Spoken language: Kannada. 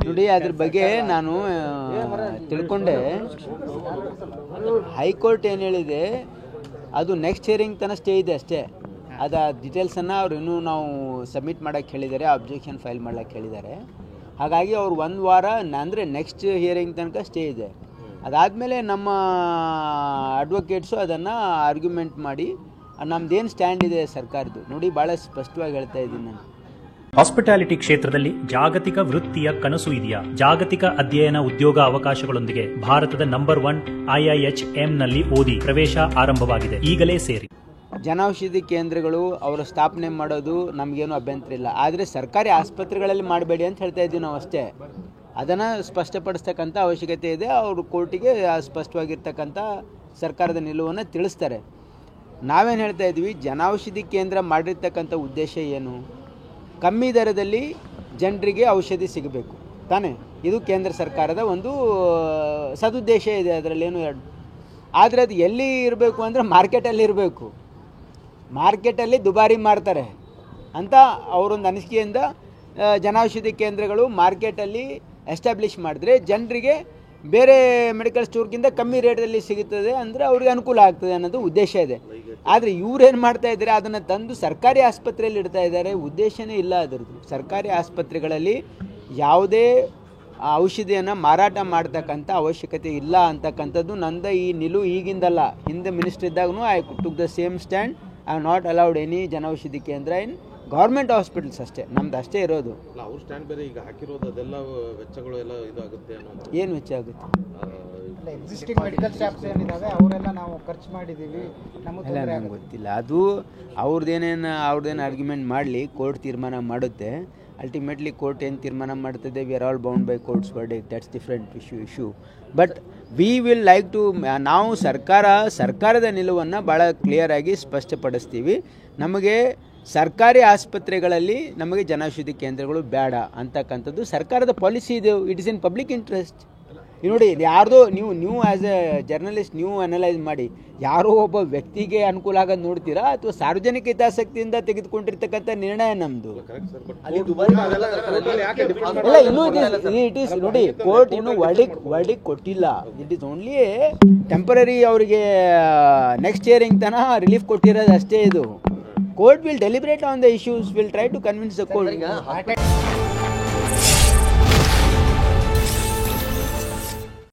ನೋಡಿ, ಅದ್ರ ಬಗ್ಗೆ ನಾನು ತಿಳ್ಕೊಂಡೆ. ಹೈಕೋರ್ಟ್ ಏನು ಹೇಳಿದೆ, ಅದು ನೆಕ್ಸ್ಟ್ ಹಿಯರಿಂಗ್ ತನಕ ಸ್ಟೇ ಇದೆ ಅಷ್ಟೇ. ಅದು ಡೀಟೇಲ್ಸನ್ನು ಅವ್ರು ಇನ್ನೂ ನಾವು ಸಬ್ಮಿಟ್ ಮಾಡೋಕ್ಕೆ ಹೇಳಿದ್ದಾರೆ, ಅಬ್ಜೆಕ್ಷನ್ ಫೈಲ್ ಮಾಡೋಕ್ಕೆ ಹೇಳಿದ್ದಾರೆ. ಹಾಗಾಗಿ ಅವ್ರು 1 ವಾರ ಅಂದರೆ ನೆಕ್ಸ್ಟ್ ಹಿಯರಿಂಗ್ ತನಕ ಸ್ಟೇ ಇದೆ. ಅದಾದಮೇಲೆ ನಮ್ಮ ಅಡ್ವೊಕೇಟ್ಸು ಅದನ್ನು ಆರ್ಗ್ಯುಮೆಂಟ್ ಮಾಡಿ ನಮ್ದೇನು ಸ್ಟ್ಯಾಂಡ್ ಇದೆ ಸರ್ಕಾರದ್ದು ನೋಡಿ, ಭಾಳ ಸ್ಪಷ್ಟವಾಗಿ ಹೇಳ್ತಾ ಇದ್ದೀನಿ ನಾನು. ಹಾಸ್ಪಿಟಾಲಿಟಿ ಕ್ಷೇತ್ರದಲ್ಲಿ ಜಾಗತಿಕ ವೃತ್ತಿಯ ಕನಸು ಇದೆಯಾ? ಜಾಗತಿಕ ಅಧ್ಯಯನ ಉದ್ಯೋಗ ಅವಕಾಶಗಳೊಂದಿಗೆ ಭಾರತದ ನಂಬರ್ 1 IIHM ನಲ್ಲಿ ಓದಿ. ಪ್ರವೇಶ ಆರಂಭವಾಗಿದೆ, ಈಗಲೇ ಸೇರಿ. ಜನೌಷಧಿ ಕೇಂದ್ರಗಳು ಅವರ ಸ್ಥಾಪನೆ ಮಾಡೋದು ನಮಗೇನು ಅಭ್ಯಂತರ ಇಲ್ಲ, ಆದರೆ ಸರ್ಕಾರಿ ಆಸ್ಪತ್ರೆಗಳಲ್ಲಿ ಮಾಡಬೇಡಿ ಅಂತ ಹೇಳ್ತಾ ಇದ್ದೀವಿ ನಾವು ಅಷ್ಟೇ. ಅದನ್ನು ಸ್ಪಷ್ಟಪಡಿಸ್ತಕ್ಕಂಥ ಅವಶ್ಯಕತೆ ಇದೆ. ಅವರು ಕೋರ್ಟಿಗೆ ಸ್ಪಷ್ಟವಾಗಿರ್ತಕ್ಕಂಥ ಸರ್ಕಾರದ ನಿಲುವನ್ನು ತಿಳಿಸ್ತಾರೆ. ನಾವೇನು ಹೇಳ್ತಾ ಇದ್ವಿ, ಜನೌಷಧಿ ಕೇಂದ್ರ ಮಾಡಿರ್ತಕ್ಕಂಥ ಉದ್ದೇಶ ಏನು? ಕಮ್ಮಿ ದರದಲ್ಲಿ ಜನರಿಗೆ ಔಷಧಿ ಸಿಗಬೇಕು ತಾನೇ, ಇದು ಕೇಂದ್ರ ಸರ್ಕಾರದ ಒಂದು ಸದುದ್ದೇಶ ಇದೆ, ಅದರಲ್ಲೇನು ಎರಡು. ಆದರೆ ಅದು ಎಲ್ಲಿ ಇರಬೇಕು ಅಂದರೆ ಮಾರ್ಕೆಟಲ್ಲಿ ಇರಬೇಕು. ಮಾರ್ಕೆಟಲ್ಲಿ ದುಬಾರಿ ಮಾಡ್ತಾರೆ ಅಂತ ಅವರೊಂದು ಅನಿಸಿಕೆಯಿಂದ ಜನೌಷಧಿ ಕೇಂದ್ರಗಳು ಮಾರ್ಕೆಟಲ್ಲಿ ಎಸ್ಟಾಬ್ಲಿಷ್ ಮಾಡಿದ್ರೆ ಜನರಿಗೆ ಬೇರೆ ಮೆಡಿಕಲ್ ಸ್ಟೋರ್ಗಿಂತ ಕಮ್ಮಿ ರೇಟಲ್ಲಿ ಸಿಗುತ್ತದೆ, ಅಂದರೆ ಅವ್ರಿಗೆ ಅನುಕೂಲ ಆಗ್ತದೆ ಅನ್ನೋದು ಉದ್ದೇಶ ಇದೆ. ಆದರೆ ಇವ್ರೇನು ಮಾಡ್ತಾ ಇದ್ದಾರೆ, ಅದನ್ನು ತಂದು ಸರ್ಕಾರಿ ಆಸ್ಪತ್ರೆಯಲ್ಲಿ ಇಡ್ತಾ ಇದ್ದಾರೆ. ಉದ್ದೇಶನೇ ಇಲ್ಲ ಅದರದ್ದು. ಸರ್ಕಾರಿ ಆಸ್ಪತ್ರೆಗಳಲ್ಲಿ ಯಾವುದೇ ಔಷಧಿಯನ್ನು ಮಾರಾಟ ಮಾಡ್ತಕ್ಕಂಥ ಅವಶ್ಯಕತೆ ಇಲ್ಲ ಅಂತಕ್ಕಂಥದ್ದು ನಂದು ಈ ನಿಲುವು ಈಗಿಂದಲ್ಲ. ಹಿಂದೆ ಮಿನಿಸ್ಟರ್ ಇದ್ದಾಗೂ I took the same stand. I have not allowed any Janaushadhi Kendra in government hospitals ಅಷ್ಟೇ, ನಮ್ದು ಅಷ್ಟೇ ಇರೋದು. ಅವ್ರ ಸ್ಟ್ಯಾಂಡ್ ಬೇರೆ ಈಗ ಹಾಕಿರೋದು, ಅದೆಲ್ಲ ವೆಚ್ಚಗಳು ಎಲ್ಲ ಇದಾಗುತ್ತೆ ಅನ್ನೋದು. ಏನು ವೆಚ್ಚ ಆಗುತ್ತೆ? ಎಕ್ಸಿಸ್ಟಿಂಗ್ ಮೆಡಿಕಲ್ ಶಾಪ್ಸ್ ಏನಿದ್ದಾವೆ ಅವರೆಲ್ಲ ನಾವು ಖರ್ಚು ಮಾಡಿದ್ದೀವಿ, ಎಲ್ಲ ನಮ್ಗೆ ಗೊತ್ತಿಲ್ಲ. ಅದು ಅವ್ರದ್ದೇನೇನು ಆರ್ಗ್ಯುಮೆಂಟ್ ಮಾಡಲಿ, ಕೋರ್ಟ್ ತೀರ್ಮಾನ ಮಾಡುತ್ತೆ. ಅಲ್ಟಿಮೇಟ್ಲಿ ಕೋರ್ಟ್ ಏನು ತೀರ್ಮಾನ ಮಾಡ್ತದೆ, we are all bound by courts verdict, that's different issue. But we will like to, ನಾವು ಸರ್ಕಾರದ ನಿಲುವನ್ನು ಭಾಳ ಕ್ಲಿಯರಾಗಿ ಸ್ಪಷ್ಟಪಡಿಸ್ತೀವಿ. ನಮಗೆ ಸರ್ಕಾರಿ ಆಸ್ಪತ್ರೆಗಳಲ್ಲಿ ನಮಗೆ ಜನೌಷಧಿ ಕೇಂದ್ರಗಳು ಬೇಡ ಅಂತಕ್ಕಂಥದ್ದು ಸರ್ಕಾರದ ಪಾಲಿಸಿ ಇದೆ. It is in public interest. ನೋಡಿ, ಯಾರ್ದೋ ನೀವು ಆ್ಯಸ್ ಎ ಜರ್ನಲಿಸ್ಟ್ ನೀವು ಅನಲೈಸ್ ಮಾಡಿ, ಯಾರೋ ಒಬ್ಬ ವ್ಯಕ್ತಿಗೆ ಅನುಕೂಲ ಆಗೋದು ನೋಡ್ತೀರಾ ಅಥವಾ ಸಾರ್ವಜನಿಕ ಹಿತಾಸಕ್ತಿಯಿಂದ ತೆಗೆದುಕೊಂಡಿರ್ತಕ್ಕಂಥ ನಿರ್ಣಯ ನಮ್ಮದು? ಇಲ್ಲ, ಇನ್ನೂ ಇಟ್ ಈಸ್ ನೋಡಿ, ಕೋರ್ಟ್ ಇನ್ನೂ ವರ್ಡಿಕ್ ಕೊಟ್ಟಿಲ್ಲ. It is only temporary. ಅವರಿಗೆ ನೆಕ್ಸ್ಟ್ ಹಿಯರಿಂಗ್ ತನಕ ರಿಲೀಫ್ ಕೊಟ್ಟಿರೋದು ಅಷ್ಟೇ. ಇದು court will deliberate on the issues, will try to convince the court.